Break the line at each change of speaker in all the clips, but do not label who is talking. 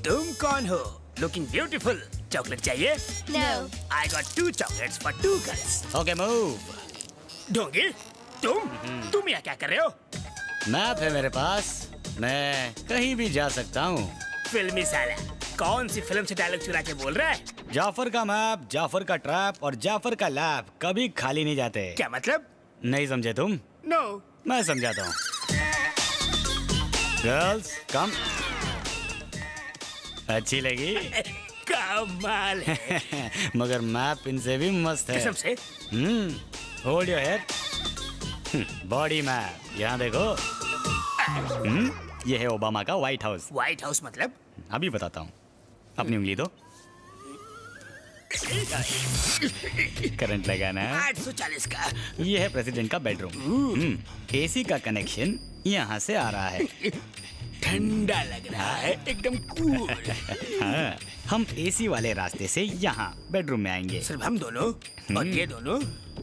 तुम कौन हो? Looking beautiful. चॉकलेट चाहिए?
No.
I got 2 chocolates for 2 girls.
Okay move.
ढोंगी, तुम यहाँ क्या कर रहे हो?
मैप है मेरे पास, मैं कहीं भी जा सकता हूँ।
फिल्मी साला, कौन सी फिल्म से डायलॉग चुरा के बोल रहा है?
जाफर का मैप, जाफर का ट्रैप और जाफर का लैब कभी खाली नहीं जाते।
क्या मतलब?
नहीं समझे तुम?
नो।
मैं समझाता हूँ। गर्ल्स कम। अच्छी लगी?
कमाल है।
मगर मैप इनसे भी मस्त है।
कसम से?
Hold your head. Body map यहाँ देखो। ये है ओबामा का व्हाइट हाउस।
व्हाइट हाउस मतलब?
अभी बताता हूँ। अपनी उंगली दो। करंट लगाना है।
840 का।
ये है प्रेसिडेंट का बेडरूम। एसी का कनेक्शन यहाँ से आ रहा है।
ठंडा लग रहा है, एकदम कूल।
हाँ, हम एसी वाले रास्ते से यहाँ बेडरूम में आएंगे।
सिर्फ हम दोनों और ये दोनों?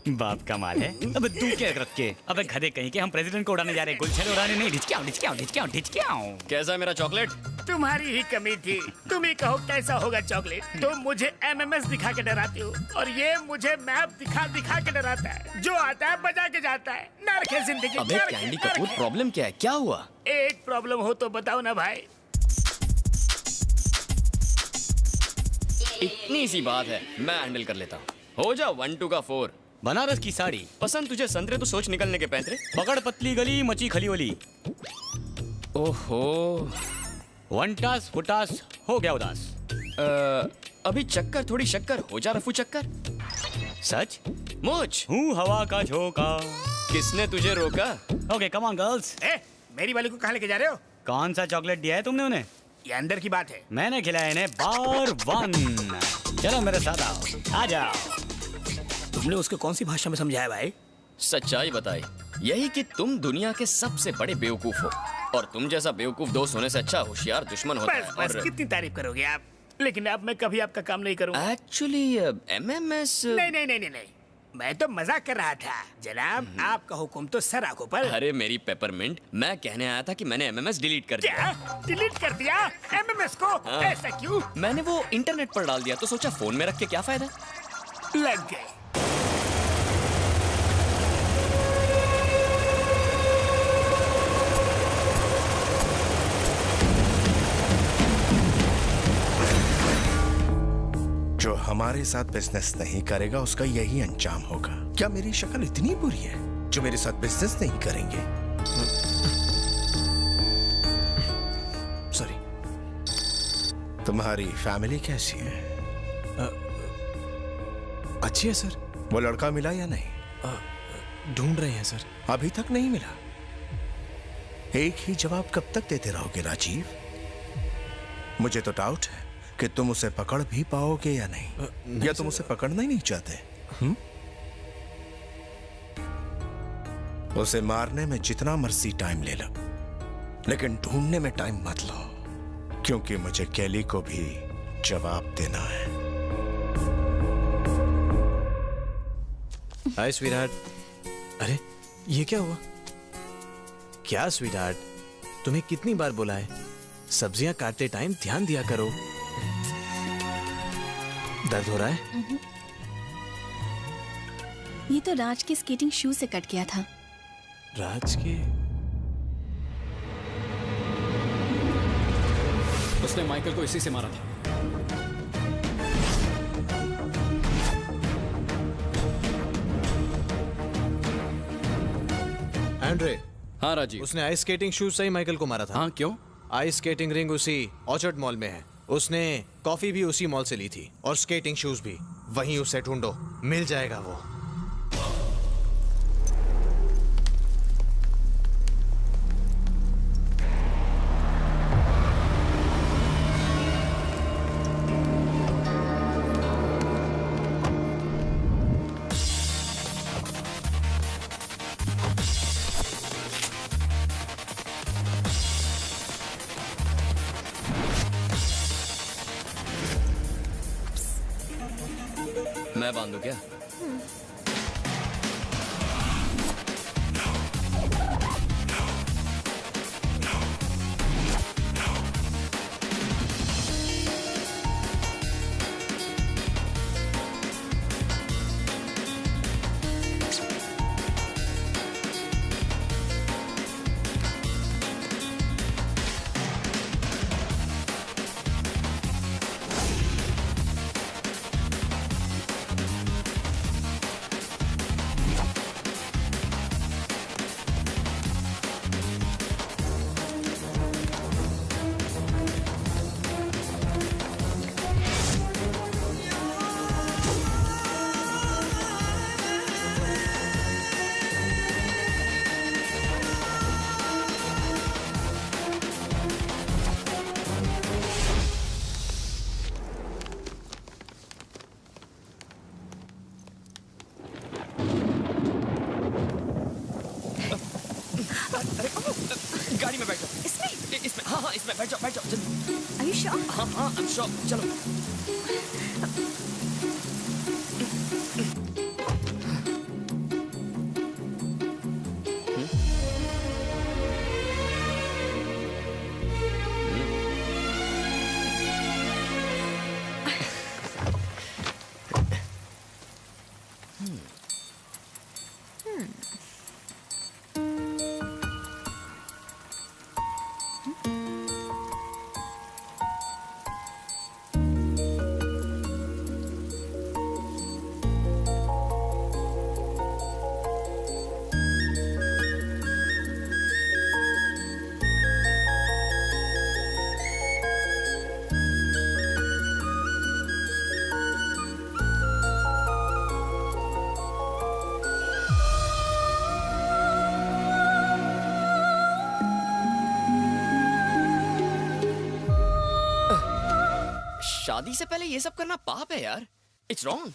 बाप का माल है। अबे तू क्या रख के? अबे गधे कहीं के, हम प्रेसिडेंट को उड़ाने जा रहे हैं, गुलछड़े उड़ाने नहीं। ढिचक्याओ।
कैसा है मेरा चॉकलेट?
तुम्हारी ही कमी थी। तुम ही कहो कैसा होगा चॉकलेट। तुम मुझे एमएमएस दिखा के डराती हो और ये मुझे मैप दिखा के डराता है। जो आता है बजा के जाता है। नर्क है जिंदगी।
अबे
नर्क
कैंडी
है,
कपूर,
नर्क है।
प्रॉब्लम क्या है? क्या हुआ?
एक प्रॉब्लम हो तो बताओ ना भाई।
इतनी सी बात है, मैं हैंडल कर लेता हूँ। हो जा 1 2 का 4।
बनारस की साड़ी
पसंद तुझे संतरे तो सोच निकलने के पैंतरे।
पकड़ पतली गली मची खली वली।
ओहो।
वनटास फुटास हो गया उदास।
अभी चक्कर थोड़ी शक्कर, हो जा रफू चक्कर।
सच
मुझ
हूँ हवा का झोंका।
किसने तुझे रोका?
Okay come on girls.
मेरी वाली को कहाँ लेके जा रहे हो?
कौन सा चॉकलेट दिया है तुमने उन्हें?
ये अंदर की बात है।
मैंने खिलाया इन्हें बार 1। चलो मेरे साथ आओ, आ जाओ।
तुमने उसको कौन सी भाषा में समझाया भाई?
सच्चाई बताई, यही कि तुम दुनिया के सबसे बड़े बेवकूफ हो और तुम जैसा बेवकूफ दोस्त होने से अच्छा होशियार दुश्मन होता है।
बस कितनी तारीफ करोगे आप? लेकिन अब मैं कभी आपका काम नहीं करूंगा।
Actually MMS.
नहीं, मैं तो मजाक कर रहा था जनाब। आपका हुक्म तो सर आंखों पर।
अरे मेरी पेपरमिंट, मैं कहने आया था कि मैंने एमएमएस डिलीट कर दिया।
क्या डिलीट कर दिया एमएमएस को?
हाँ।
ऐसा क्यों?
मैंने वो इंटरनेट पर डाल दिया तो सोचा फोन में रख के क्या फायदा।
लग गए।
जो हमारे साथ बिजनेस नहीं करेगा उसका यही अंजाम होगा। क्या मेरी शक्ल इतनी बुरी है जो मेरे साथ बिजनेस नहीं करेंगे? सॉरी। तुम्हारी फैमिली कैसी है?
अच्छी है सर।
वो लड़का मिला या नहीं?
ढूंढ रहे हैं सर।
अभी तक नहीं मिला। एक ही जवाब कब तक देते रहोगे राजीव? मुझे तो डाउट है कि तुम उसे पकड़ भी पाओगे या नहीं, या तुम उसे पकड़ना ही नहीं चाहते? उसे मारने में जितना मर्जी टाइम ले लो, लेकिन ढूंढने में टाइम मत लो, क्योंकि मुझे कैली को भी जवाब देना है।
हाय स्वीटहार्ट। अरे ये क्या हुआ? क्या स्वीटहार्ट, तुम्हें कितनी बार बोला है सब्जियां काटते टाइम ध्यान दिया करो। दर्द हो रहा है?
ये तो राज के स्केटिंग शू से कट गया था।
राज के?
उसने माइकल को इसी से मारा था।
एंड्रे।
हाँ राजीव।
उसने आइस स्केटिंग शूज से ही माइकल को मारा था।
हाँ क्यों?
आइस स्केटिंग रिंग उसी ऑर्चर्ड मॉल में है। उसने कॉफी भी उसी मॉल से ली थी और स्केटिंग शूज भी। वहीं उसे ढूंढो, मिल जाएगा वो।
मैं बांधू क्या? में बैठ जाओ जल्दी।
Are you sure?
हाँ हाँ I'm sure। चलो। शादी से पहले ये सब करना पाप है यार। It's wrong.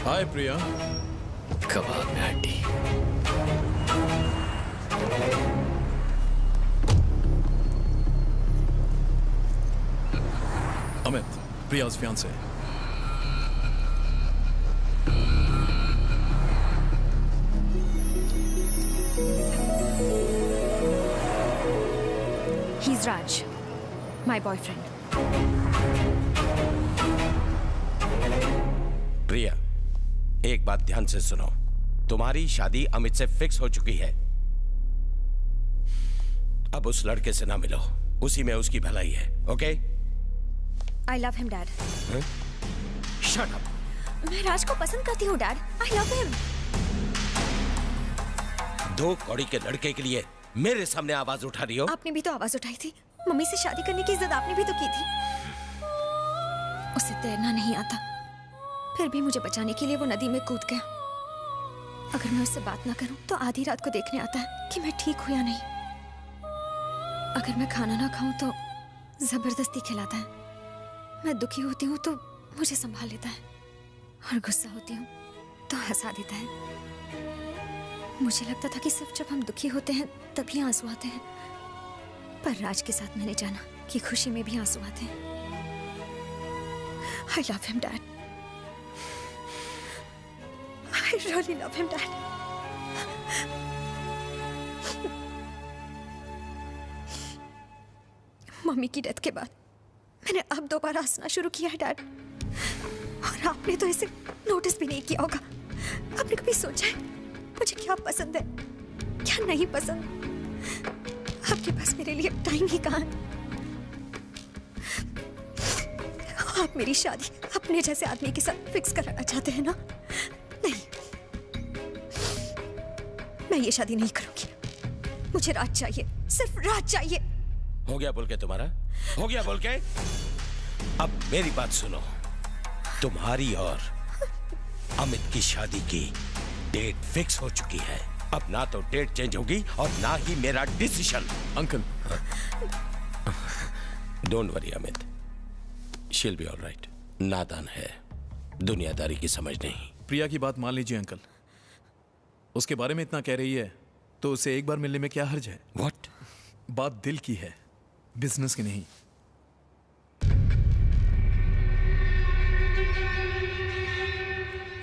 हाय प्रिया।
कबाब में हड्डी।
Amit, प्रिया's fiancé।
He's Raj, my boyfriend.
प्रिया, एक बात ध्यान से सुनो। तुम्हारी शादी अमित से फिक्स हो चुकी है। अब उस लड़के से ना मिलो, उसी में उसकी भलाई है। Okay?
I love him, Dad.
Shut up.
मैं राज को पसंद करती हूँ, Dad. I love him.
दो कौड़ी के लड़के के लिए मेरे सामने आवाज उठा रही हो?
आपने भी तो आवाज उठाई थी। मम्मी से शादी करने की जिद आपने भी तो की थी। उसे तैरना नहीं आता, फिर भी मुझे बचाने के लिए वो नदी में कूद गया। अगर मैं उससे बात ना करूं तो आधी रात को देखने आता है कि मैं ठीक हूं या नहीं। अगर मैं खाना ना खाऊं तो जबरदस्ती खिलाता है। मैं दुखी होती हूँ तो मुझे संभाल लेता है, और गुस्सा होती हूँ तो हंसा देता है। मुझे लगता था कि सिर्फ जब हम दुखी होते हैं तभी आंसू आते हैं, पर राज के साथ मैंने जाना कि खुशी में भी आंसू आते हैं। I love him, Dad. I really love him, Dad. Mummy की डेथ के बाद मैंने अब दोबारा हंसना शुरू किया है, डैड। और आपने तो इसे नोटिस भी नहीं किया होगा। आपने कभी सोचा है मुझे क्या पसंद है, क्या नहीं पसंद? आपके पास मेरे लिए टाइम ही कहाँ है? आप मेरी शादी अपने जैसे आदमी के साथ फिक्स कराना चाहते हैं ना? नहीं, मैं ये शादी नहीं करूंगी। मुझे राज चाहिए, सिर्फ राज चाहिए।
हो गया बोल के तुम्हारा? हो गया बोल के? अब मेरी बात सुनो। तुम्हारी और अमित की शादी की डेट फिक्स हो चुकी है। अब ना तो डेट चेंज होगी और ना ही मेरा decision.
Uncle,
don't worry Amit, she'll be alright. नादान है, दुनियादारी की समझ नहीं।
प्रिया की बात मान लीजिए अंकल। उसके बारे में इतना कह रही है तो उसे एक बार मिलने में क्या हर्ज है?
व्हाट?
बात दिल की है, बिजनेस की नहीं।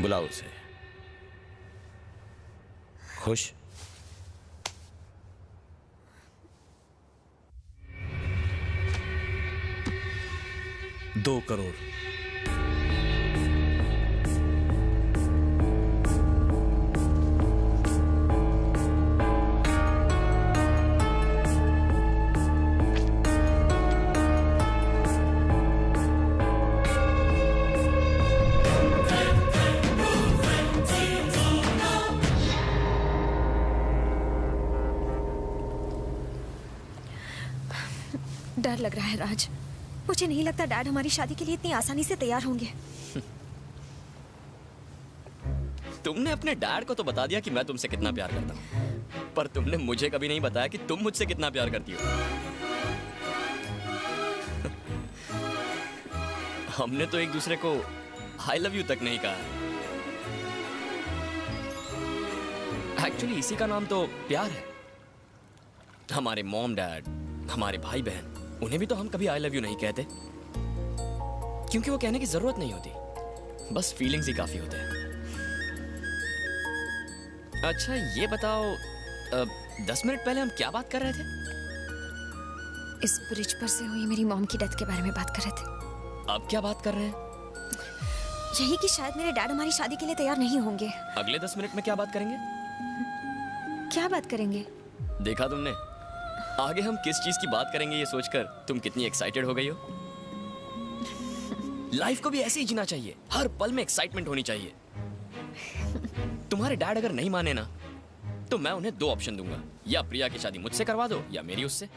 बुलाओ उसे। खुश?
2 करोड़।
डर लग रहा है राज। मुझे नहीं लगता डैड हमारी शादी के लिए इतनी आसानी से तैयार होंगे।
तुमने अपने डैड को तो बता दिया कि मैं तुमसे कितना प्यार करता हूँ, पर तुमने मुझे कभी नहीं बताया कि तुम मुझसे कितना प्यार करती हो। हमने तो एक दूसरे को आई लव यू तक नहीं कहा। एक्चुअली इसी का नाम तो प्यार है। हमारे मॉम डैड, हमारे भाई बहन, उन्हें भी तो हम कभी आई लव यू नहीं कहते, क्योंकि वो कहने की जरूरत नहीं होती, बस फीलिंग्स ही काफी होते हैं। अच्छा ये बताओ, 10 मिनट पहले हम क्या बात कर रहे थे?
इस ब्रिज पर से हुई मेरी मॉम की डेथ के बारे में बात कर रहे थे।
अब क्या बात कर रहे हैं?
यही कि शायद मेरे डैड हमारी शादी के लिए तैयार नहीं होंगे।
अगले 10 मिनट में क्या बात करेंगे?
क्या बात करेंगे?
देखा तुमने, आगे हम किस चीज की बात करेंगे ये सोचकर तुम कितनी एक्साइटेड हो गई हो। लाइफ को भी ऐसे ही जीना चाहिए, हर पल में एक्साइटमेंट होनी चाहिए। तुम्हारे डैड अगर नहीं माने ना, तो मैं उन्हें 2 ऑप्शन दूंगा, या प्रिया की शादी मुझसे करवा दो या मेरी उससे।